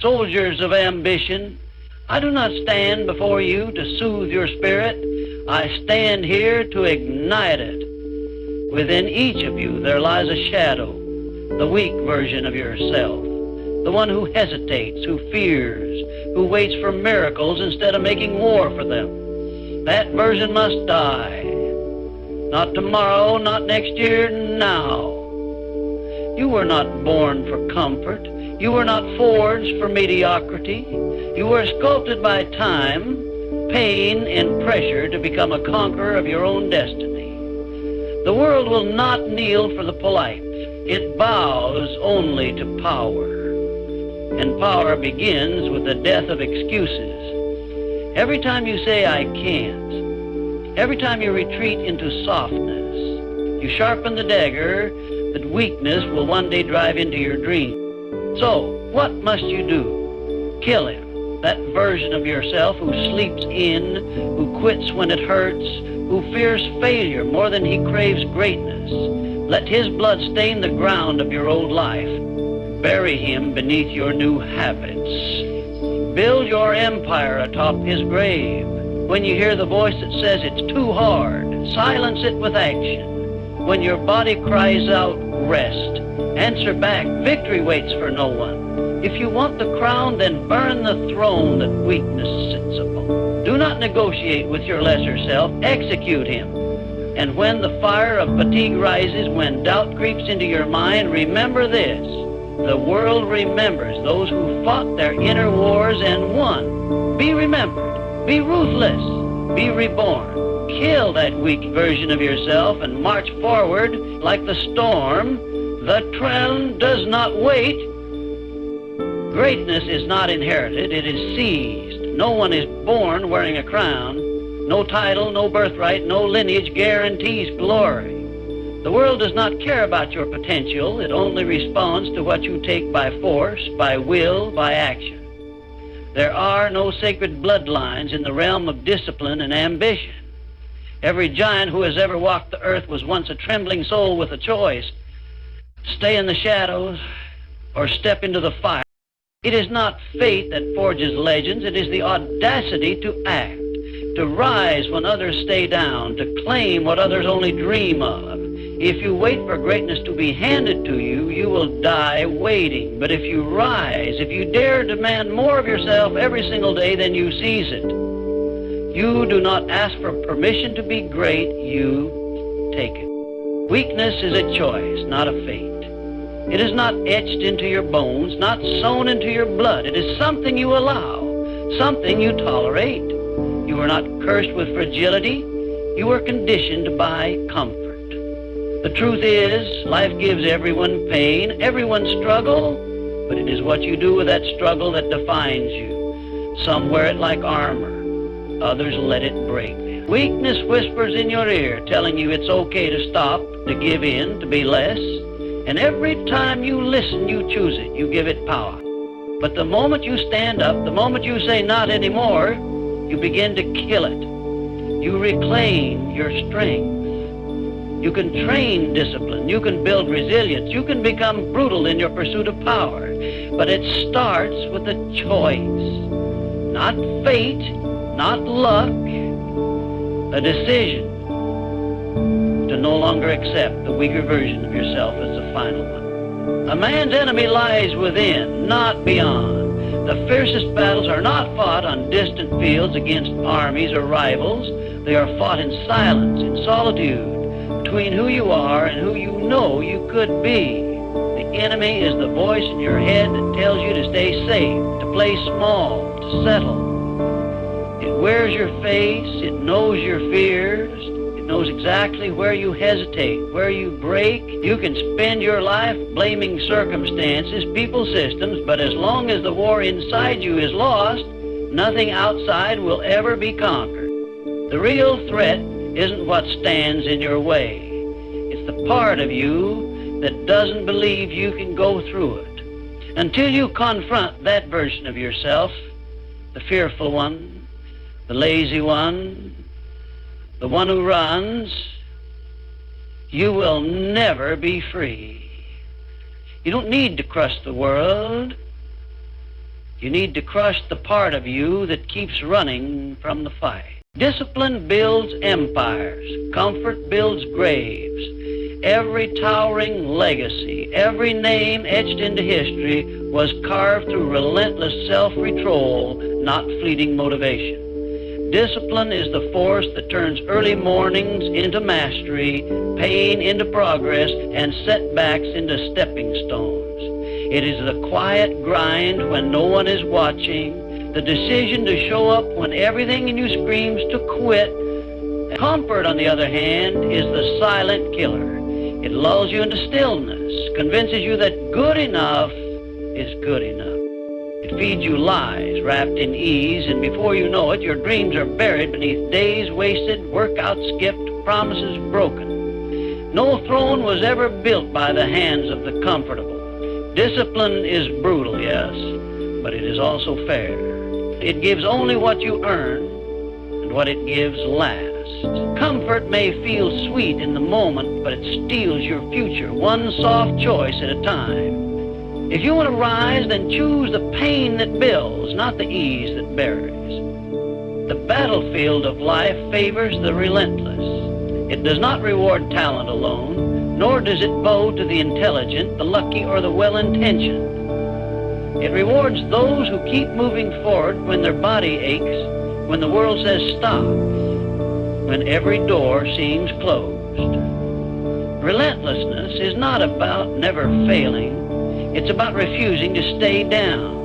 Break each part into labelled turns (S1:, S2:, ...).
S1: Soldiers of ambition, I do not stand before you to soothe your spirit. I stand here to ignite it. Within each of you there lies a shadow, the weak version of yourself, the one who hesitates, who fears, who waits for miracles instead of making war for them. That version must die. Not tomorrow, not next year, now. You were not born for comfort. You were not forged for mediocrity. You were sculpted by time, pain, and pressure to become a conqueror of your own destiny. The world will not kneel for the polite. It bows only to power. And power begins with the death of excuses. Every time you say, I can't, every time you retreat into softness, you sharpen the dagger that weakness will one day drive into your dream. So, what must you do? Kill him, that version of yourself who sleeps in, who quits when it hurts, who fears failure more than he craves greatness. Let his blood stain the ground of your old life. Bury him beneath your new habits. Build your empire atop his grave. When you hear the voice that says it's too hard, silence it with action. When your body cries out, rest, answer back, victory waits for no one. If you want the crown, then burn the throne that weakness sits upon. Do not negotiate with your lesser self, execute him. And when the fire of fatigue rises, when doubt creeps into your mind, remember this. The world remembers those who fought their inner wars and won. Be remembered. Be ruthless. Be reborn. Kill that weak version of yourself and march forward like the storm. The trend does not wait. Greatness is not inherited, it is seized. No one is born wearing a crown. No title, no birthright, no lineage guarantees glory. The world does not care about your potential. It only responds to what you take by force, by will, by action. There are no sacred bloodlines in the realm of discipline and ambition. Every giant who has ever walked the earth was once a trembling soul with a choice. Stay in the shadows or step into the fire. It is not fate that forges legends. It is the audacity to act, to rise when others stay down, to claim what others only dream of. If you wait for greatness to be handed to you, you will die waiting. But if you rise, if you dare demand more of yourself every single day, then you seize it. You do not ask for permission to be great, you take it. Weakness is a choice, not a fate. It is not etched into your bones, not sewn into your blood. It is something you allow, something you tolerate. You are not cursed with fragility. You are conditioned by comfort. The truth is, life gives everyone pain, everyone struggle, but it is what you do with that struggle that defines you. Some wear it like armor. Others let it break them. Weakness whispers in your ear, telling you it's okay to stop, to give in, to be less. And every time you listen, you choose it. You give it power. But the moment you stand up, the moment you say not anymore, you begin to kill it. You reclaim your strength. You can train discipline. You can build resilience. You can become brutal in your pursuit of power. But it starts with a choice. Not fate, not luck, a decision to no longer accept the weaker version of yourself as the final one. A man's enemy lies within, not beyond. The fiercest battles are not fought on distant fields against armies or rivals. They are fought in silence, in solitude, between who you are and who you know you could be. The enemy is the voice in your head that tells you to stay safe, to play small, to settle. It wears your face, it knows your fears, it knows exactly where you hesitate, where you break. You can spend your life blaming circumstances, people, systems, but as long as the war inside you is lost, nothing outside will ever be conquered. The real threat isn't what stands in your way. It's the part of you that doesn't believe you can go through it. Until you confront that version of yourself, the fearful one, the lazy one, the one who runs, you will never be free. You don't need to crush the world. You need to crush the part of you that keeps running from the fight. Discipline builds empires. Comfort builds graves. Every towering legacy, every name etched into history was carved through relentless self-control, not fleeting motivation. Discipline is the force that turns early mornings into mastery, pain into progress, and setbacks into stepping stones. It is the quiet grind when no one is watching, the decision to show up when everything in you screams to quit. Comfort, on the other hand, is the silent killer. It lulls you into stillness, convinces you that good enough is good enough. It feeds you lies wrapped in ease, and before you know it, your dreams are buried beneath days wasted, workouts skipped, promises broken. No throne was ever built by the hands of the comfortable. Discipline is brutal, yes, but it is also fair. It gives only what you earn, and what it gives lasts. Comfort may feel sweet in the moment, but it steals your future, one soft choice at a time. If you want to rise, then choose the pain that builds, not the ease that buries. The battlefield of life favors the relentless. It does not reward talent alone, nor does it bow to the intelligent, the lucky, or the well-intentioned. It rewards those who keep moving forward when their body aches, when the world says stop, when every door seems closed. Relentlessness is not about never failing. It's about refusing to stay down.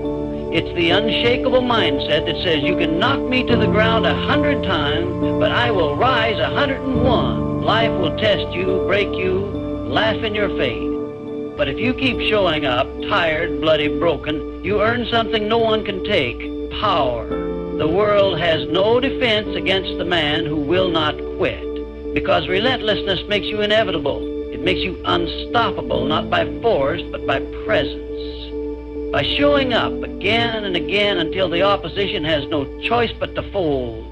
S1: It's the unshakable mindset that says you can knock me to the ground 100 times, but I will rise 101. Life will test you, break you, laugh in your face. But if you keep showing up, tired, bloody, broken, you earn something no one can take, power. The world has no defense against the man who will not quit, because relentlessness makes you inevitable. It makes you unstoppable, not by force, but by presence. By showing up again and again until the opposition has no choice but to fold.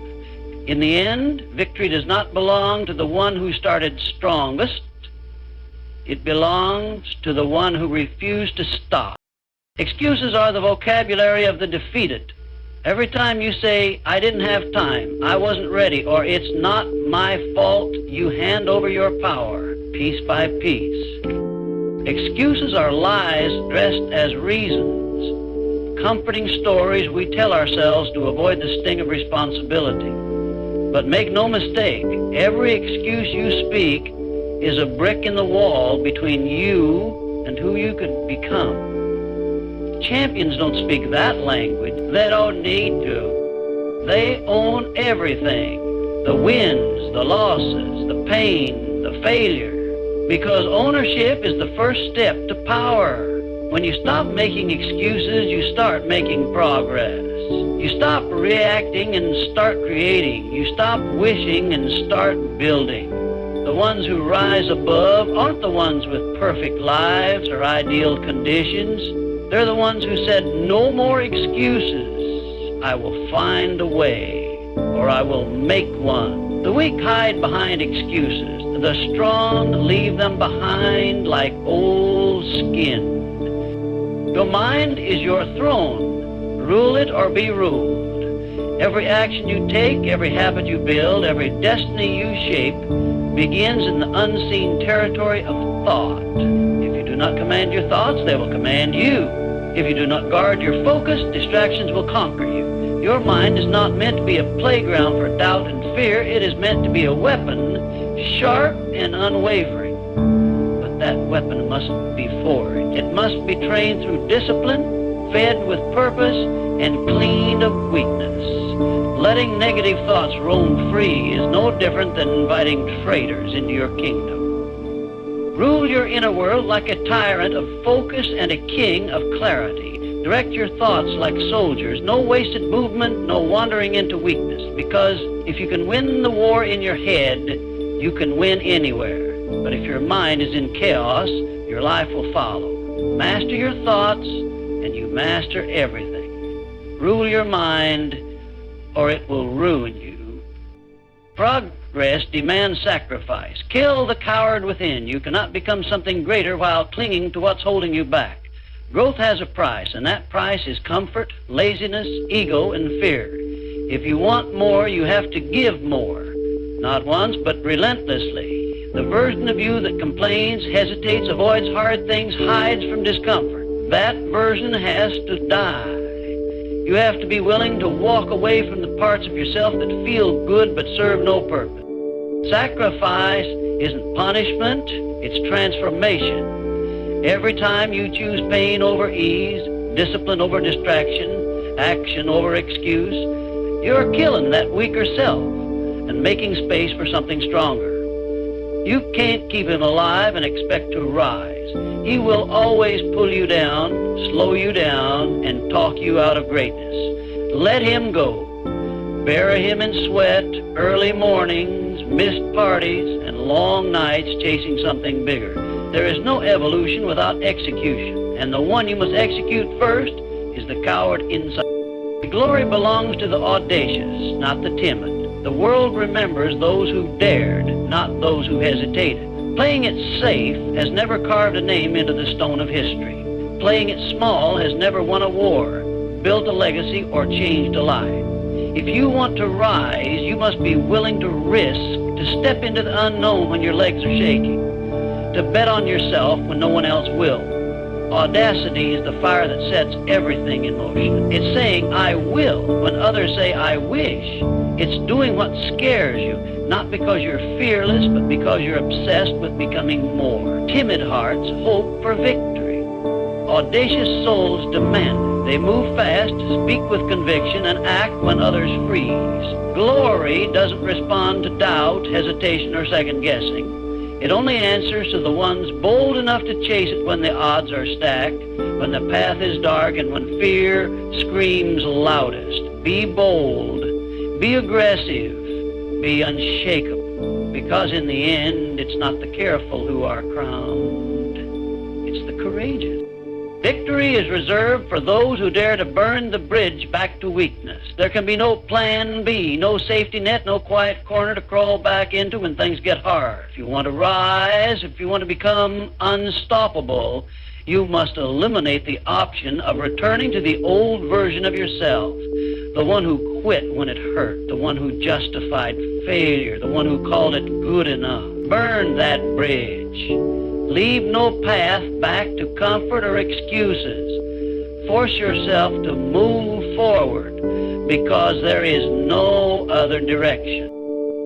S1: In the end, victory does not belong to the one who started strongest. It belongs to the one who refused to stop. Excuses are the vocabulary of the defeated. Every time you say, I didn't have time, I wasn't ready, or it's not my fault, you hand over your power, piece by piece. Excuses are lies dressed as reasons, comforting stories we tell ourselves to avoid the sting of responsibility. But make no mistake, every excuse you speak is a brick in the wall between you and who you could become. Champions don't speak that language. They don't need to. They own everything. The wins, the losses, the pain, the failure. Because ownership is the first step to power. When you stop making excuses, you start making progress. You stop reacting and start creating. You stop wishing and start building. The ones who rise above aren't the ones with perfect lives or ideal conditions. They're the ones who said, no more excuses. I will find a way, or I will make one. The weak hide behind excuses. The strong leave them behind like old skin. Your mind is your throne. Rule it or be ruled. Every action you take, every habit you build, every destiny you shape begins in the unseen territory of thought. If you do not command your thoughts, they will command you. If you do not guard your focus, distractions will conquer you. Your mind is not meant to be a playground for doubt and fear. It is meant to be a weapon, sharp and unwavering. But that weapon must be forged. It must be trained through discipline, fed with purpose, and cleaned of weakness. Letting negative thoughts roam free is no different than inviting traitors into your kingdom. Rule your inner world like a tyrant of focus and a king of clarity. Direct your thoughts like soldiers. No wasted movement, no wandering into weakness. Because if you can win the war in your head, you can win anywhere. But if your mind is in chaos, your life will follow. Master your thoughts, and you master everything. Rule your mind, or it will ruin you. Progress demands sacrifice. Kill the coward within. You cannot become something greater while clinging to what's holding you back. Growth has a price, and that price is comfort, laziness, ego, and fear. If you want more, you have to give more. Not once, but relentlessly. The version of you that complains, hesitates, avoids hard things, hides from discomfort, that version has to die. You have to be willing to walk away from the parts of yourself that feel good but serve no purpose. Sacrifice isn't punishment, it's transformation. Every time you choose pain over ease, discipline over distraction, action over excuse, you're killing that weaker self and making space for something stronger. You can't keep him alive and expect to rise. He will always pull you down, slow you down, and talk you out of greatness. Let him go. Bury him in sweat, early mornings, missed parties, and long nights chasing something bigger. There is no evolution without execution, and the one you must execute first is the coward inside. The glory belongs to the audacious, not the timid. The world remembers those who dared, not those who hesitated. Playing it safe has never carved a name into the stone of history. Playing it small has never won a war, built a legacy, or changed a life. If you want to rise, you must be willing to risk, to step into the unknown when your legs are shaking, to bet on yourself when no one else will. Audacity is the fire that sets everything in motion. It's saying, I will, when others say, I wish. It's doing what scares you, not because you're fearless, but because you're obsessed with becoming more. Timid hearts hope for victory. Audacious souls demand it. They move fast, speak with conviction, and act when others freeze. Glory doesn't respond to doubt, hesitation, or second-guessing. It only answers to the ones bold enough to chase it when the odds are stacked, when the path is dark, and when fear screams loudest. Be bold, be aggressive, be unshakable, because in the end, it's not the careful who are crowned, it's the courageous. Victory is reserved for those who dare to burn the bridge back to weakness. There can be no plan B, no safety net, no quiet corner to crawl back into when things get hard. If you want to rise, if you want to become unstoppable, you must eliminate the option of returning to the old version of yourself, the one who quit when it hurt, the one who justified failure, the one who called it good enough. Burn that bridge. Leave no path back to comfort or excuses. Force yourself to move forward because there is no other direction.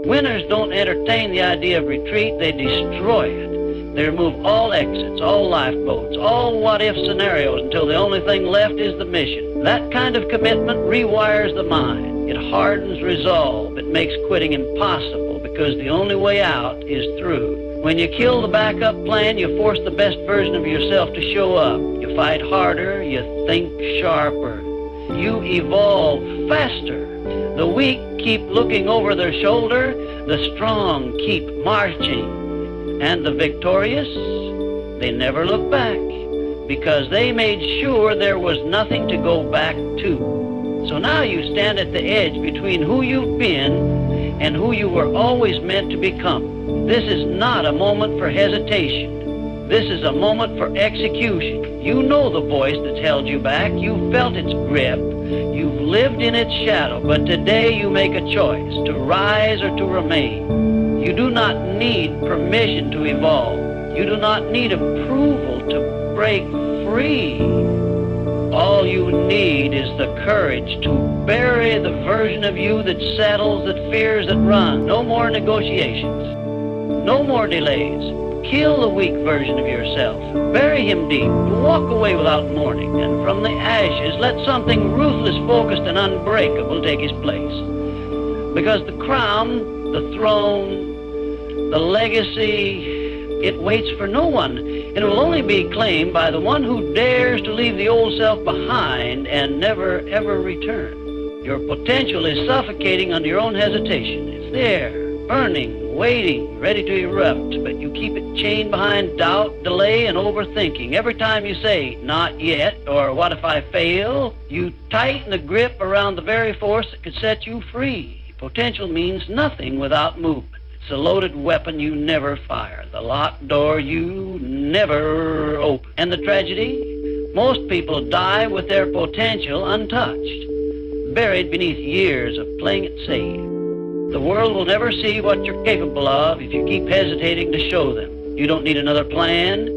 S1: Winners don't entertain the idea of retreat, they destroy it. They remove all exits, all lifeboats, all what-if scenarios until the only thing left is the mission. That kind of commitment rewires the mind. It hardens resolve. It makes quitting impossible because the only way out is through. When you kill the backup plan, you force the best version of yourself to show up. You fight harder, you think sharper. You evolve faster. The weak keep looking over their shoulder, the strong keep marching. And the victorious, they never look back because they made sure there was nothing to go back to. So now you stand at the edge between who you've been and who you were always meant to become. This is not a moment for hesitation. This is a moment for execution. You know the voice that's held you back. You've felt its grip. You've lived in its shadow. But today you make a choice to rise or to remain. You do not need permission to evolve. You do not need approval to break free. All you need is the courage to bury the version of you that settles, that fears, that runs. No more negotiations. No more delays. Kill the weak version of yourself. Bury him deep. Walk away without mourning. And from the ashes, let something ruthless, focused, and unbreakable take his place. Because the crown, the throne, the legacy, it waits for no one. It will only be claimed by the one who dares to leave the old self behind and never, ever return. Your potential is suffocating under your own hesitation. It's there, burning, waiting, ready to erupt, but you keep it chained behind doubt, delay, and overthinking. Every time you say, not yet, or what if I fail, you tighten the grip around the very force that could set you free. Potential means nothing without movement. It's a loaded weapon you never fire, the locked door you never open. And the tragedy? Most people die with their potential untouched, buried beneath years of playing it safe. The world will never see what you're capable of if you keep hesitating to show them. You don't need another plan.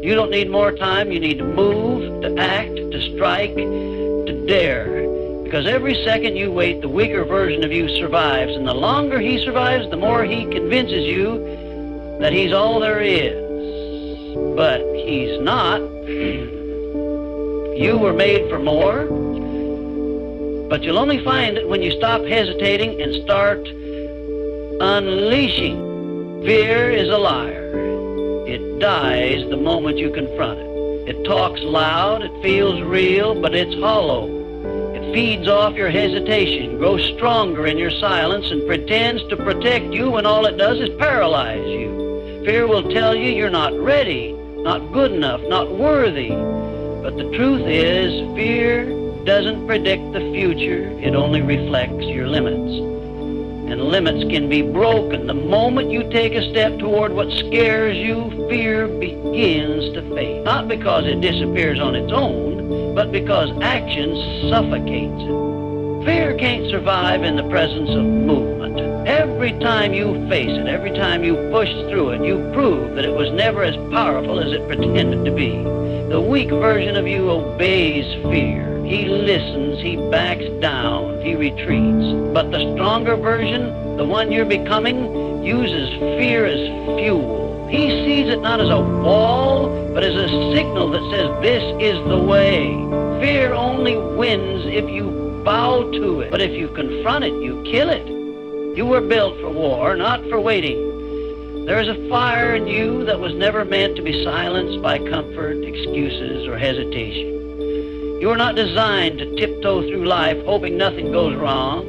S1: You don't need more time. You need to move, to act, to strike, to dare. Because every second you wait, the weaker version of you survives. And the longer he survives, the more he convinces you that he's all there is. But he's not. You were made for more. But you'll only find it when you stop hesitating and start unleashing. Fear is a liar. It dies the moment you confront it. It talks loud, it feels real, but it's hollow. It feeds off your hesitation, grows stronger in your silence, and pretends to protect you when all it does is paralyze you. Fear will tell you you're not ready, not good enough, not worthy. But the truth is, fear doesn't predict the future, it only reflects your limits. And limits can be broken. The moment you take a step toward what scares you, fear begins to fade. Not because it disappears on its own, but because action suffocates it. Fear can't survive in the presence of movement. Every time you face it, every time you push through it, you prove that it was never as powerful as it pretended to be. The weak version of you obeys fear. He listens, he backs down, he retreats. But the stronger version, the one you're becoming, uses fear as fuel. He sees it not as a wall, but as a signal that says, this is the way. Fear only wins if you bow to it. But if you confront it, you kill it. You were built for war, not for waiting. There is a fire in you that was never meant to be silenced by comfort, excuses, or hesitation. You are not designed to tiptoe through life hoping nothing goes wrong.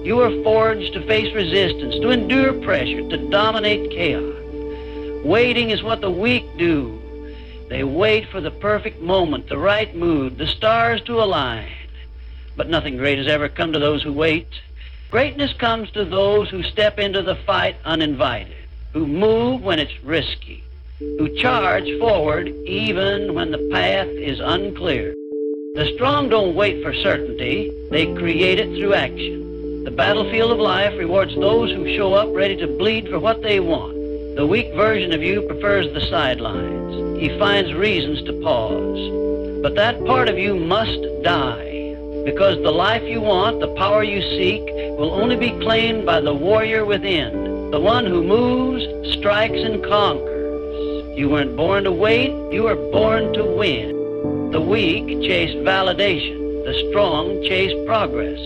S1: You are forged to face resistance, to endure pressure, to dominate chaos. Waiting is what the weak do. They wait for the perfect moment, the right mood, the stars to align. But nothing great has ever come to those who wait. Greatness comes to those who step into the fight uninvited, who move when it's risky, who charge forward even when the path is unclear. The strong don't wait for certainty, they create it through action. The battlefield of life rewards those who show up ready to bleed for what they want. The weak version of you prefers the sidelines. He finds reasons to pause. But that part of you must die, because the life you want, the power you seek, will only be claimed by the warrior within, the one who moves, strikes, and conquers. You weren't born to wait, you were born to win. The weak chase validation, the strong chase progress.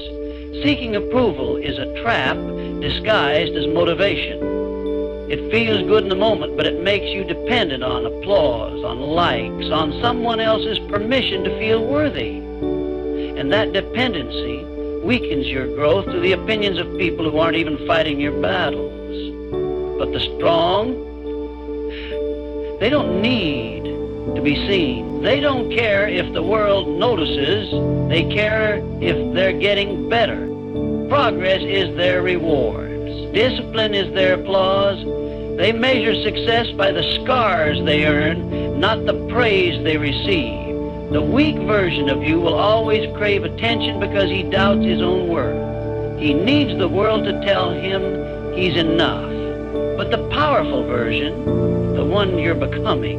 S1: Seeking approval is a trap disguised as motivation. It feels good in the moment, but it makes you dependent on applause, on likes, on someone else's permission to feel worthy. And that dependency weakens your growth through the opinions of people who aren't even fighting your battles. But the strong, they don't need to be seen. They don't care if the world notices. They care if they're getting better. Progress is their rewards. Discipline is their applause. They measure success by the scars they earn, not the praise they receive. The weak version of you will always crave attention because he doubts his own worth. He needs the world to tell him he's enough. But the powerful version, the one you're becoming,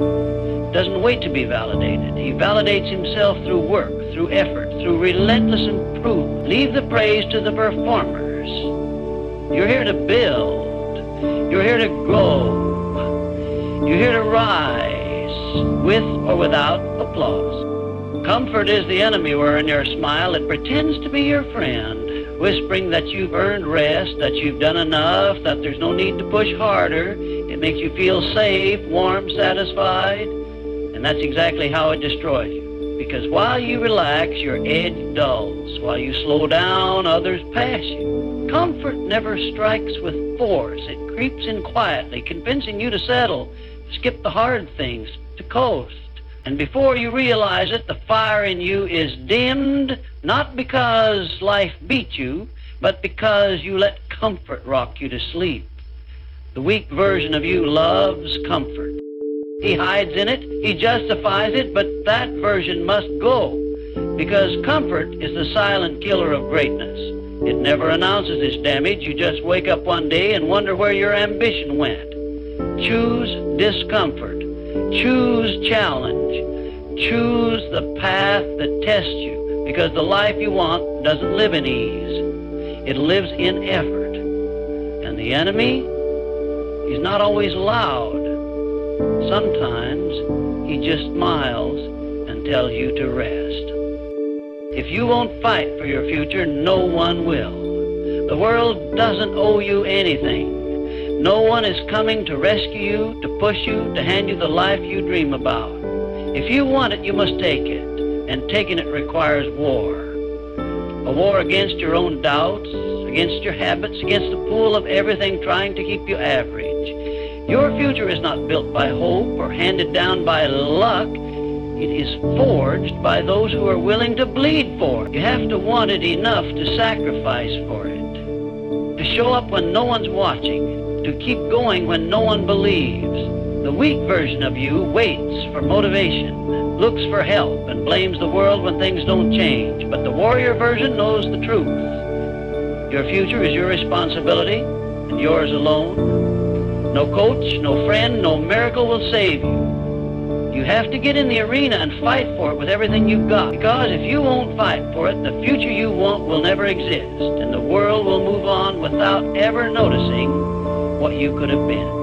S1: doesn't wait to be validated. He validates himself through work, through effort, through relentless improvement. Leave the praise to the performers. You're here to build. You're here to grow. You're here to rise, with or without applause. Comfort is the enemy wearing your smile. It pretends to be your friend, whispering that you've earned rest, that you've done enough, that there's no need to push harder. It makes you feel safe, warm, satisfied. And that's exactly how it destroys you. Because while you relax, your edge dulls. While you slow down, others pass you. Comfort never strikes with force. It creeps in quietly, convincing you to settle, to skip the hard things, to coast. And before you realize it, the fire in you is dimmed, not because life beat you, but because you let comfort rock you to sleep. The weak version of you loves comfort. He hides in it, he justifies it, but that version must go, because comfort is the silent killer of greatness. It never announces its damage. You just wake up one day and wonder where your ambition went. Choose discomfort. Choose challenge. Choose the path that tests you, because the life you want doesn't live in ease. It lives in effort. And the enemy, he's not always loud. Sometimes he just smiles and tells you to rest. If you won't fight for your future, no one will. The world doesn't owe you anything. No one is coming to rescue you, to push you, to hand you the life you dream about. If you want it, you must take it, and taking it requires war. A war against your own doubts, against your habits, against the pull of everything trying to keep you average. Your future is not built by hope or handed down by luck. It is forged by those who are willing to bleed for it. You have to want it enough to sacrifice for it, to show up when no one's watching, to keep going when no one believes. The weak version of you waits for motivation, looks for help, and blames the world when things don't change. But the warrior version knows the truth. Your future is your responsibility, and yours alone. No coach, no friend, no miracle will save you. You have to get in the arena and fight for it with everything you've got. Because if you won't fight for it, the future you want will never exist, and the world will move on without ever noticing what you could have been.